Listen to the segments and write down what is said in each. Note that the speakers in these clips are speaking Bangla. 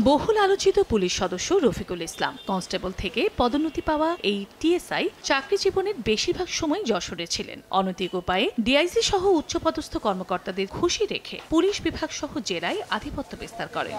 বহুল আলোচিত পুলিশ সদস্য রফিকুল ইসলাম কনস্টেবল থেকে পদোন্নতি পাওয়া এই টিএসআই চাকরি জীবনের বেশিরভাগ সময় যশোরে ছিলেন। অনৈতিক উপায়ে ডিআইজি সহ উচ্চপদস্থ কর্মকর্তাদের খুশি রেখে পুলিশ বিভাগ সহ জেলায় আধিপত্য বিস্তার করেন।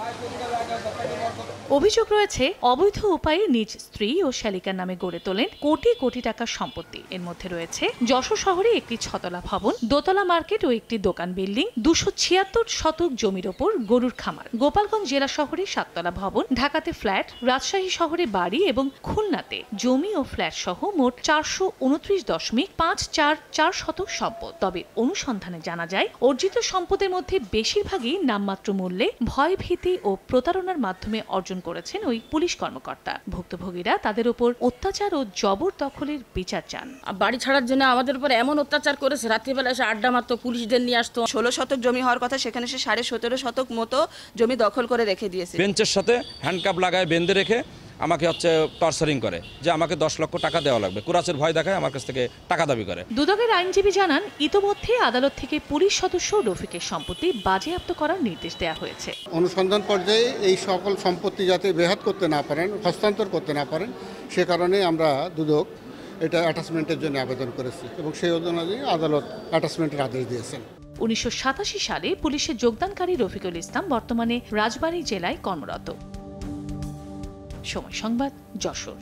অভিযোগ রয়েছে, অবৈধ উপায়ে নিজ স্ত্রী ও শালিকার নামে গড়ে তোলেন কোটি কোটি টাকার সম্পত্তি। এর মধ্যে রয়েছে যশোর শহরে একটি 6তলা ভবন, দোতলা মার্কেট ও একটি দোকান বিল্ডিং, 276 শতক জমির ওপর গরুর খামার, গোপালগঞ্জ জেলা শহরে 7তলা ভবন, ঢাকাতে ফ্ল্যাট, রাজশাহী শহরে বাড়ি এবং খুলনাতে জমি ও ফ্ল্যাট সহ মোট 429.544 শতক সম্পদ। তবে অনুসন্ধানে জানা যায়, অর্জিত সম্পদের মধ্যে বেশিরভাগই নামমাত্র মূল্যে ভয়ভীতি ও প্রতারণার মাধ্যমে অর্জন করেছেন ওই পুলিশ কর্মকর্তা। ভুক্তভোগীরা তাদের উপর অত্যাচার ও জবরদখলের বিচার চান। বাড়ি ছাড়ার জন্য আমাদের উপর এমন অত্যাচার করেছে, রাত্রিবেলা এসে আড্ডা মারতো, পুলিশদের নিয়ে আসতো। 16 শতক জমি হওয়ার কথা, সেখানে সে 17.5 শতক মতো জমি দখল করে রেখে দিয়েছে। বেঞ্চের সাথে হ্যান্ডকাপ লাগায় বেঁধে রেখে আমাকে টর্চারিং করে যে আমাকে 10 লক্ষ টাকা দেওয়া লাগবে, কুরাসের ভয় দেখায় আমার কাছ থেকে টাকা দাবি করে। দুদকের আইনজীবী জানান, ইতোমধ্যে আদালত থেকে পুলিশ সদস্য রফিকের সম্পত্তি বাজেয়াপ্ত করার নির্দেশ দেওয়া হয়েছে। অনুসন্ধান পর্যায়ে এই সকল সম্পত্তি যাতে বেহাত করতে না পারেন, হস্তান্তর করতে না পারেন, সে কারণে আমরা দুদক এটা অ্যাটাচমেন্টের জন্য আবেদন করেছি এবং সেই অনুযায়ী আদালত অ্যাটাচমেন্টের আদেশ দিয়েছেন। 1987 সালে পুলিশে যোগদানকারী রফিকুল ইসলাম বর্তমানে রাজবাড়ী জেলায় কর্মরত। সময় সংবাদ, যশোর।